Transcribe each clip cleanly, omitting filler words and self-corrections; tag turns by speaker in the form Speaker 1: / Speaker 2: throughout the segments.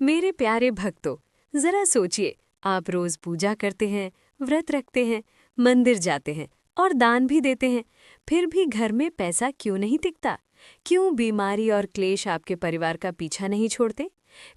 Speaker 1: मेरे प्यारे भक्तों, जरा सोचिए, आप रोज पूजा करते हैं, व्रत रखते हैं, मंदिर जाते हैं और दान भी देते हैं, फिर भी घर में पैसा क्यों नहीं टिकता? क्यों बीमारी और क्लेश आपके परिवार का पीछा नहीं छोड़ते?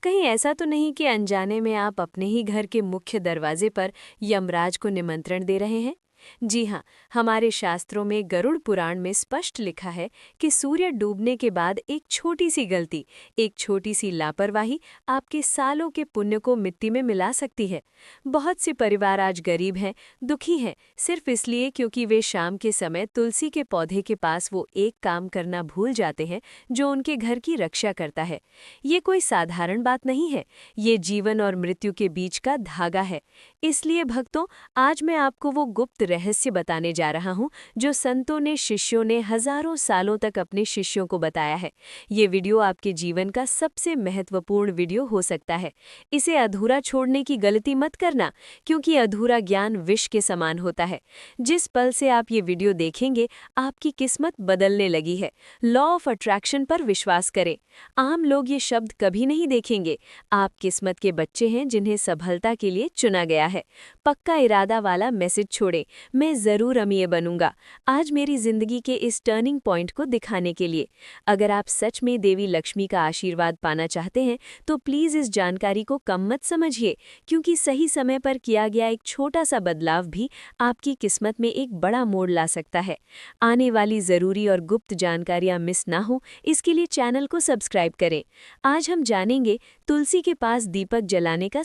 Speaker 1: कहीं ऐसा तो नहीं कि अनजाने में आप अपने ही घर के मुख्य दरवाजे पर यमराज को निमंत्रण दे रहे हैं? जी हाँ, हमारे शास्त्रों में गरुड़ पुराण में स्पष्ट लिखा है कि सूर्य डूबने के बाद एक छोटी सी गलती, एक छोटी सी लापरवाही आपके सालों के पुण्य को मिट्टी में मिला सकती है। बहुत से परिवार आज गरीब हैं, दुखी हैं, सिर्फ इसलिए क्योंकि वे शाम के समय तुलसी के पौधे के पास वो एक काम करना भूल जाते हैं जो उनके घर की रक्षा करता है। ये कोई साधारण बात नहीं है, ये जीवन और मृत्यु के बीच का धागा है। इसलिए भक्तों, आज मैं आपको वो गुप्त रहस्य बताने जा रहा हूँ जो संतों ने, शिष्यों ने हजारों सालों तक अपने शिष्यों को बताया है। ये वीडियो आपके जीवन का सबसे महत्वपूर्ण वीडियो हो सकता है। इसे अधूरा छोड़ने की गलती मत करना, क्योंकि अधूरा ज्ञान विष के समान होता है। जिस पल से आप ये वीडियो देखेंगे, आपकी किस्मत बदलने लगी है। लॉ ऑफ अट्रैक्शन पर विश्वास करें। आम लोग ये शब्द कभी नहीं देखेंगे। आप किस्मत के बच्चे हैं जिन्हें सफलता के लिए चुना गया है। पक्का इरादा वाला मैसेज छोड़ें, मैं ज़रूर अमीर बनूंगा, आज मेरी ज़िंदगी के इस टर्निंग पॉइंट को दिखाने के लिए। अगर आप सच में देवी लक्ष्मी का आशीर्वाद पाना चाहते हैं तो प्लीज़ इस जानकारी को कम मत समझिए, क्योंकि सही समय पर किया गया एक छोटा सा बदलाव भी आपकी किस्मत में एक बड़ा मोड़ ला सकता है। आने वाली ज़रूरी और गुप्त जानकारियाँ मिस ना हो, इसके लिए चैनल को सब्सक्राइब करें। आज हम जानेंगे तुलसी के पास दीपक जलाने का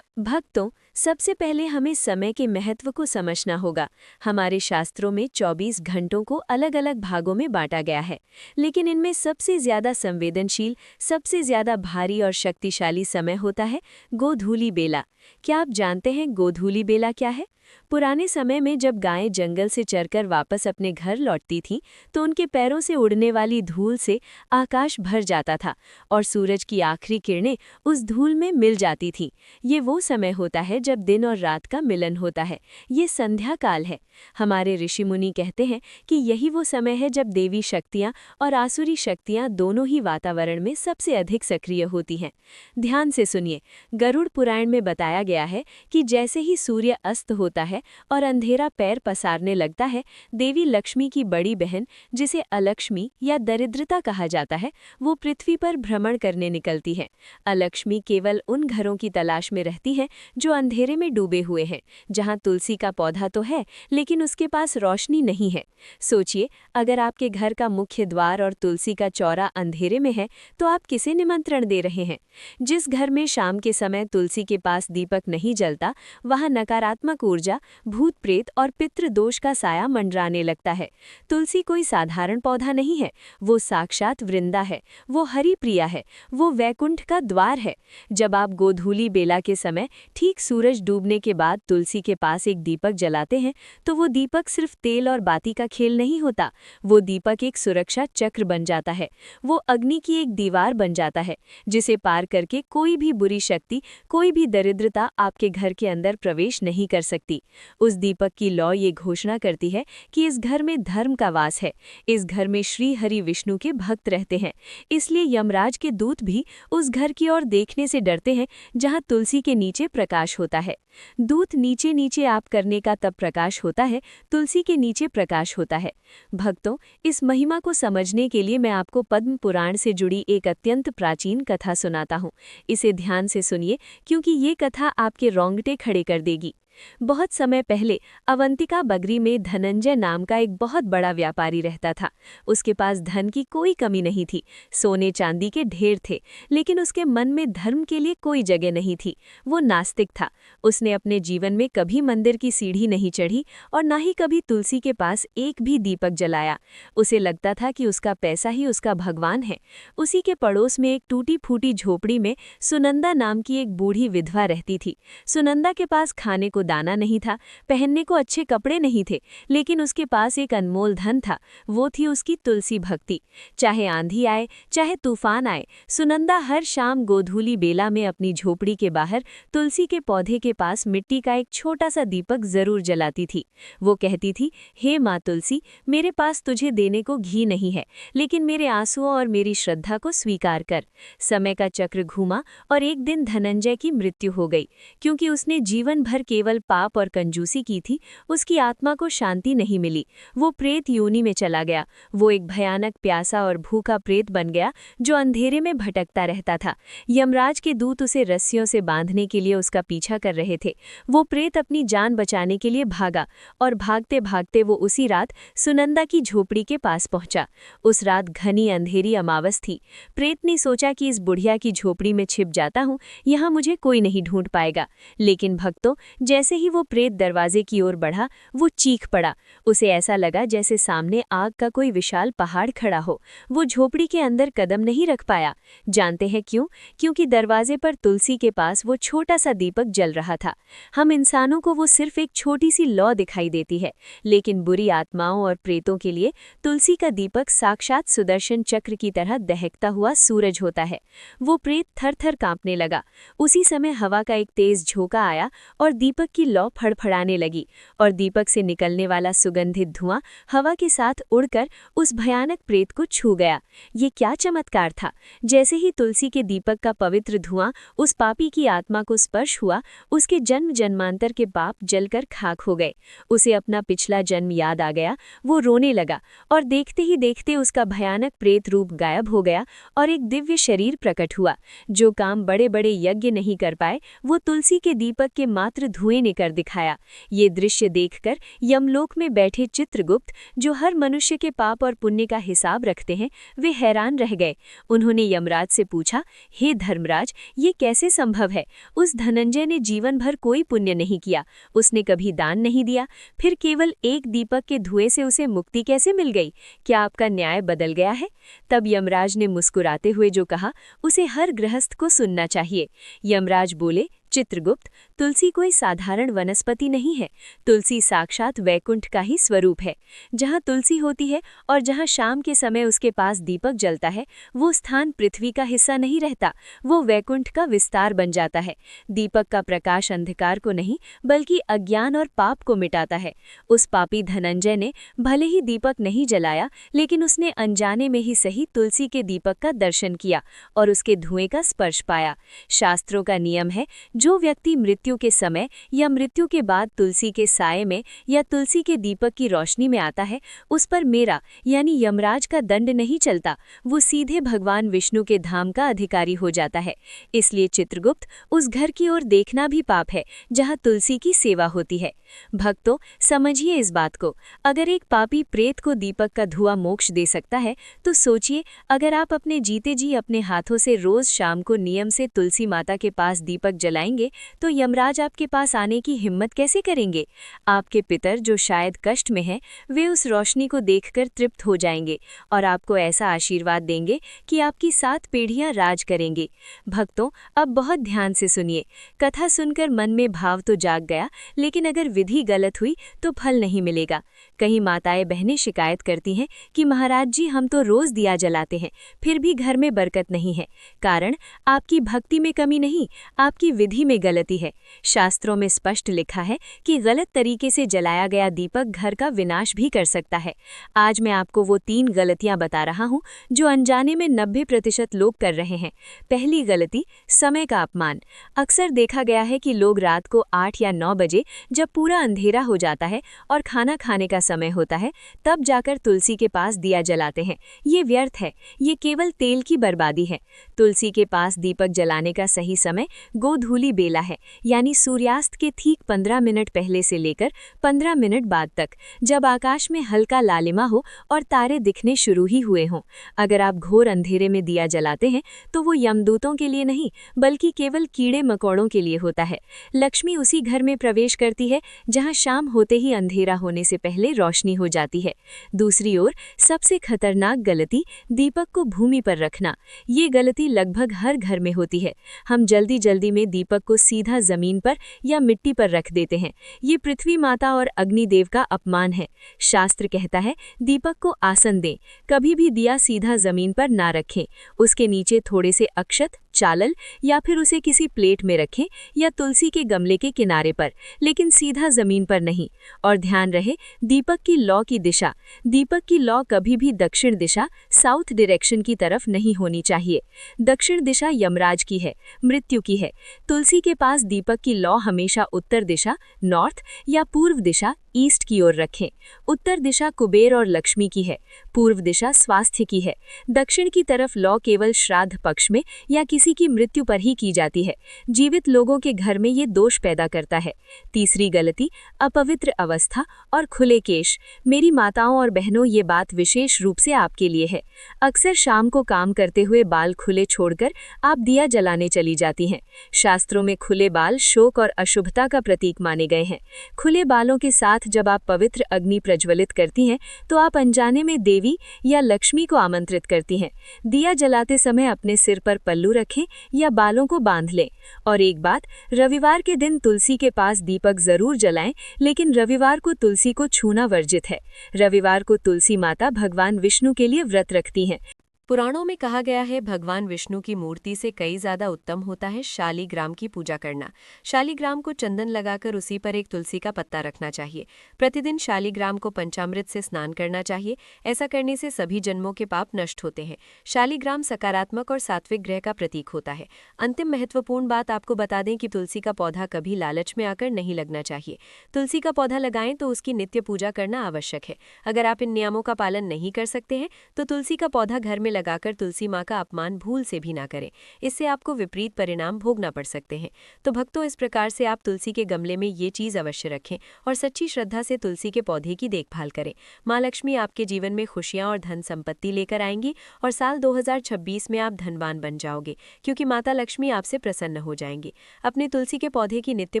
Speaker 1: भक्तों, सबसे पहले हमें समय के महत्व को समझना होगा। हमारे शास्त्रों में 24 घंटों को अलग अलग भागों में बांटा गया है, लेकिन इनमें सबसे ज्यादा संवेदनशील, सबसे ज्यादा भारी और शक्तिशाली समय होता है गोधूली बेला। क्या आप जानते हैं गोधूली बेला क्या है? पुराने समय में जब गायें जंगल से चरकर वापस अपने घर लौटती थीं, तो उनके पैरों से उड़ने वाली धूल से आकाश भर जाता था और सूरज की आखिरी किरणें उस धूल में मिल जाती थीं। ये वो समय होता है जब दिन और रात का मिलन होता है। ये संध्या काल है। हमारे ऋषि मुनि कहते हैं कि यही वो समय है जब देवी शक्तियाँ और आसुरी शक्तियाँ दोनों ही वातावरण में सबसे अधिक सक्रिय होती हैं। ध्यान से सुनिए, गरुड़ पुराण में बताया गया है कि जैसे ही सूर्य अस्त होता है और अंधेरा पैर पसारने लगता है, देवी लक्ष्मी की बड़ी बहन, जिसे अलक्ष्मी या दरिद्रता कहा जाता है, वो पृथ्वी पर भ्रमण करने निकलती है। अलक्ष्मी केवल उन घरों की तलाश में रहती है जो अंधेरे में डूबे हुए हैं, जहां तुलसी का पौधा तो है लेकिन उसके पास रोशनी नहीं है। सोचिए, अगर आपके घर का मुख्य द्वार और तुलसी का चौरा अंधेरे में है, तो आप किसे निमंत्रण दे रहे हैं? जिस घर में शाम के समय तुलसी के पास दीपक नहीं जलता, वहां नकारात्मक ऊर्जा, भूत प्रेत और पितृदोष का साया मंडराने लगता है। तुलसी कोई साधारण पौधा नहीं है, वो साक्षात वृंदा है, वो हरि प्रिया है, वो वैकुंठ का द्वार है। जब आप गोधूली बेला के समय ठीक सूरज डूबने के बाद तुलसी के पास एक दीपक जलाते हैं, तो वो दीपक सिर्फ तेल और बाती का खेल नहीं होता। वो दीपक एक सुरक्षा चक्र बन जाता है। वो अग्नि की एक दीवार बन जाता है, जिसे पार करके कोई भी बुरी शक्ति, कोई भी दरिद्रता आपके घर के अंदर प्रवेश नहीं कर सकती। उस दीपक की लौ ये घोषणा करती है कि इस घर में धर्म का वास है, इस घर में श्री हरि विष्णु के भक्त रहते हैं। इसलिए यमराज के दूत भी उस घर की ओर देखने से डरते हैं जहां तुलसी के नीचे प्रकाश होता है। दूत नीचे नीचे आप करने का तब प्रकाश होता है, तुलसी के नीचे प्रकाश होता है। भक्तों, इस महिमा को समझने के लिए मैं आपको पद्म पुराण से जुड़ी एक अत्यंत प्राचीन कथा सुनाता हूँ। इसे ध्यान से सुनिए, क्योंकि ये कथा आपके रोंगटे खड़े कर देगी। बहुत समय पहले अवंतिका बगरी में धनंजय नाम का एक बहुत बड़ा व्यापारी रहता था। उसके पास धन की कोई कमी नहीं थी, सोने चांदी के ढेर थे, लेकिन उसके मन में धर्म के लिए कोई जगह नहीं थी। वो नास्तिक था। उसने अपने जीवन में कभी मंदिर की सीढ़ी नहीं चढ़ी और ना ही कभी तुलसी के पास एक भी दीपक जलाया। उसे लगता था कि उसका पैसा ही उसका भगवान है। उसी के पड़ोस में एक टूटी फूटी झोपड़ी में सुनंदा नाम की एक बूढ़ी विधवा रहती थी। सुनंदा के पास खाने को दाना नहीं था, पहनने को अच्छे कपड़े नहीं थे, लेकिन उसके पास एक अनमोल धन था। वो थी उसकी तुलसी भक्ति। चाहे आंधी आए, चाहे तूफान आए, सुनंदा हर शाम गोधूली बेला में अपनी झोपड़ी के बाहर तुलसी के पौधे के पास मिट्टी का एक छोटा सा दीपक जरूर जलाती थी। वो कहती थी, हे माँ तुलसी, मेरे पास तुझे देने को घी नहीं है, लेकिन मेरे आंसुओं और मेरी श्रद्धा को स्वीकार कर। समय का चक्र घूमा और एक दिन धनंजय की मृत्यु हो गई। क्योंकि उसने जीवन भर केवल पाप और कंजूसी की थी, उसकी आत्मा को शांति नहीं मिली। वो प्रेत योनि में चला गया। वो एक भयानक प्यासा और भूखा प्रेत बन गया जो अंधेरे में भटकता रहता था। यमराज के दूत उसे रस्सियों से बांधने के लिए उसका पीछा कर रहे थे। वो प्रेत अपनी जान बचाने के लिए भागा और भागते भागते वो उसी रात सुनंदा की झोपड़ी के पास पहुंचा। उस रात घनी अंधेरी अमावस थी। प्रेत ने सोचा कि इस बुढ़िया की झोपड़ी में छिप जाता हूं, यहाँ मुझे कोई नहीं ढूंढ पाएगा। लेकिन भक्तों, जैसे ही वो प्रेत दरवाजे की ओर बढ़ा, वो चीख पड़ा। उसे ऐसा लगा जैसे सामने आग का कोई विशाल पहाड़ खड़ा हो। वो झोपड़ी के अंदर कदम नहीं रख पाया। जानते हैं क्यों? क्योंकि दरवाजे पर तुलसी के पास वो छोटा सा दीपक जल रहा था। हम इंसानों को वो सिर्फ एक छोटी सी लौ दिखाई देती है, लेकिन बुरी आत्माओं और प्रेतों के लिए तुलसी का दीपक साक्षात सुदर्शन चक्र की तरह दहकता हुआ सूरज होता है। वो प्रेत थर-थर कांपने लगा। उसी समय हवा का एक तेज झोंका आया और दीपक की लौ फड़फड़ाने लगी और दीपक से निकलने वाला सुगंधित धुआं हवा के साथ उड़कर उस भयानक प्रेत को छू गया। ये क्या चमत्कार था! जैसे ही तुलसी के दीपक का पवित्र धुआं उस पापी की आत्मा को स्पर्श हुआ, उसके जन्म जन्मांतर के पाप जलकर खाक हो गए। उसे अपना पिछला जन्म याद आ गया। वो रोने लगा और देखते ही देखते उसका भयानक प्रेत रूप गायब हो गया और एक दिव्य शरीर प्रकट हुआ। जो काम बड़े बड़े यज्ञ नहीं कर पाए, वो तुलसी के दीपक के मात्र धुएं ने कर दिखाया। ये दृश्य देखकर यमलोक में बैठे चित्रगुप्त, जो हर मनुष्य के पाप और पुण्य का हिसाब रखते हैं, वे हैरान रह गए। उन्होंने यमराज से पूछा, हे धर्मराज, ये कैसे संभव है? उस धनंजय ने जीवन भर कोई पुण्य नहीं किया, उसने कभी दान नहीं दिया, फिर केवल एक दीपक के धुएं से उसे मुक्ति कैसे मिल गई? क्या आपका न्याय बदल गया है? तब यमराज ने मुस्कुराते हुए जो कहा, उसे हर गृहस्थ को सुनना चाहिए। यमराज बोले, चित्रगुप्त, तुलसी कोई साधारण वनस्पति नहीं है। तुलसी साक्षात वैकुंठ का ही स्वरूप है। जहाँ तुलसी होती है और जहाँ शाम के समय उसके पास दीपक जलता है, वो स्थान पृथ्वी का हिस्सा नहीं रहता, वो वैकुंठ का विस्तार बन जाता है। दीपक का प्रकाश अंधकार को नहीं, बल्कि अज्ञान और पाप को मिटाता है। उस पापी धनंजय ने भले ही दीपक नहीं जलाया, लेकिन उसने अनजाने में ही सही तुलसी के दीपक का दर्शन किया और उसके धुएं का स्पर्श पाया। शास्त्रों का नियम है, जो व्यक्ति मृत्यु के समय या मृत्यु के बाद तुलसी के साये में या तुलसी के दीपक की रोशनी में आता है, उस पर मेरा यानी यमराज का दंड नहीं चलता, वो सीधे भगवान विष्णु के धाम का अधिकारी हो जाता है। इसलिए चित्रगुप्त, उस घर की ओर देखना भी पाप है जहाँ तुलसी की सेवा होती है। भक्तों, समझिए इस बात को। अगर एक पापी प्रेत को दीपक का धुआं मोक्ष दे सकता है, तो सोचिए, अगर आप अपने जीते जी अपने हाथों से रोज शाम को नियम से तुलसी माता के पास दीपक जलाएंगे, तो यमराज आपके पास आने की हिम्मत कैसे करेंगे? आपके पितर, जो शायद कष्ट में हैं, वे उस रोशनी को देखकर तृप्त हो जाएंगे और आपको ऐसा आशीर्वाद देंगे कि आपकी 7 पीढ़ियां राज करेंगे। भक्तों, अब बहुत ध्यान से सुनिए। कथा सुनकर मन में भाव तो जाग गया, लेकिन अगर विधि गलत हुई तो फल नहीं मिलेगा। कहीं माताएं बहनें शिकायत करती हैं कि महाराज जी, हम तो रोज दिया जलाते हैं, फिर भी घर में बरकत नहीं है। कारण आपकी भक्ति में कमी नहीं, आपकी विधि में गलती है। शास्त्रों में स्पष्ट लिखा है कि गलत तरीके से जलाया गया दीपक घर का विनाश भी कर सकता है। आज मैं आपको वो 3 गलतियां बता रहा हूं जो अनजाने में 90% लोग कर रहे हैं। पहली गलती, समय का अपमान। अक्सर देखा गया है कि लोग रात को 8 या 9 बजे, जब पूरा अंधेरा हो जाता है और खाना खाने का समय होता है, तब जाकर तुलसी के पास दिया जलाते हैं। ये व्यर्थ है, ये केवल तेल की बर्बादी है। तुलसी के पास दीपक जलाने का सही समय गोधूली बेला है, यानी सूर्यास्त के ठीक 15 मिनट पहले से लेकर 15 मिनट बाद तक, जब आकाश में हल्का लालिमा हो और तारे दिखने शुरू ही हुए हों। अगर आप घोर अंधेरे में दिया जलाते हैं, तो वो यमदूतों के लिए नहीं, बल्कि केवल कीड़े मकोड़ों के लिए होता है। लक्ष्मी उसी घर में प्रवेश करती है जहां शाम होते ही अंधेरा होने से पहले रोशनी हो जाती है। दूसरी ओर, सबसे खतरनाक गलती, दीपक को भूमि पर रखना। ये गलती लगभग हर घर में होती है। हम जल्दी जल्दी में दीपक
Speaker 2: दीपक को सीधा जमीन पर या मिट्टी पर रख देते हैं। ये पृथ्वी माता और अग्निदेव का अपमान है। शास्त्र कहता है दीपक को आसन दें, कभी भी दिया सीधा जमीन पर ना रखें। उसके नीचे थोड़े से अक्षत, चावल या फिर उसे किसी प्लेट में रखें या तुलसी के गमले के किनारे पर, लेकिन सीधा जमीन पर नहीं। और ध्यान रहे दीपक की लौ की दिशा, दीपक की लौ कभी भी दक्षिण दिशा साउथ डायरेक्शन की तरफ नहीं होनी चाहिए। दक्षिण दिशा यमराज की है, मृत्यु की है। तुलसी के पास दीपक की लौ हमेशा उत्तर दिशा नॉर्थ या पूर्व दिशा ईस्ट की ओर रखें। उत्तर दिशा कुबेर और लक्ष्मी की है, पूर्व दिशा स्वास्थ्य की है। दक्षिण की तरफ लौ केवल श्राद्ध पक्ष में या किसी की मृत्यु पर ही की जाती है। जीवित लोगों के घर में ये दोष पैदा करता है। तीसरी गलती, अपवित्र अवस्था और खुले केश। मेरी माताओं और बहनों, ये बात विशेष रूप से आपके लिए है। अक्सर शाम को काम करते हुए बाल खुले छोड़कर आप दिया जलाने चली जाती हैं। शास्त्रों में खुले बाल शोक और अशुभता का प्रतीक माने गए हैं। खुले बालों के साथ जब आप पवित्र अग्नि प्रज्वलित करती हैं तो आप अनजाने में देवी या लक्ष्मी को आमंत्रित करती हैं। दिया जलाते समय अपने सिर पर पल्लू रखें या बालों को बांध लें। और एक बात, रविवार के दिन तुलसी के पास दीपक जरूर जलाएं, लेकिन रविवार को तुलसी को छूना वर्जित है। रविवार को तुलसी माता भगवान विष्णु के लिए व्रत रखती हैं।
Speaker 1: पुराणों में कहा गया है भगवान विष्णु की मूर्ति से कई ज्यादा उत्तम होता है शालीग्राम की पूजा करना। शालीग्राम को चंदन लगाकर उसी पर एक तुलसी का पत्ता रखना चाहिए। प्रतिदिन शालीग्राम को पंचामृत से स्नान करना चाहिए। ऐसा करने से सभी जन्मों के पाप नष्ट होते हैं। शालीग्राम सकारात्मक और सात्विक ग्रह का प्रतीक होता है। अंतिम महत्वपूर्ण बात आपको बता दें कि तुलसी का पौधा कभी लालच में आकर नहीं लगना चाहिए। तुलसी का पौधा लगाएं तो उसकी नित्य पूजा करना आवश्यक है। अगर आप इन नियमों का पालन नहीं कर सकते हैं तो तुलसी का पौधा घर में लगाकर तुलसी माँ का अपमान भूल से भी ना करें। इससे आपको विपरीत परिणाम भोगना पड़ सकते हैं। तो भक्तों, इस प्रकार से आप तुलसी के गमले में ये चीज़ अवश्य रखें और सच्ची श्रद्धा से तुलसी के पौधे की देखभाल करें। माँ लक्ष्मी आपके जीवन में खुशियाँ और धन संपत्ति लेकर आएंगी और साल 2026 में आप धनवान बन जाओगे, क्योंकि माता लक्ष्मी आपसे प्रसन्न हो जाएंगी। अपने तुलसी के पौधे की नित्य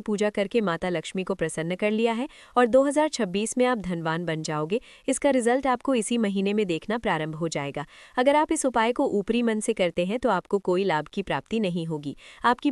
Speaker 1: पूजा करके माता लक्ष्मी को प्रसन्न कर लिया है और 2026 में आप धनवान बन जाओगे। इसका रिजल्ट आपको इसी महीने में देखना प्रारंभ हो जाएगा। अगर आप इस उपाय को ऊपरी मन से करते हैं तो आपको कोई लाभ की प्राप्ति नहीं होगी। आपकी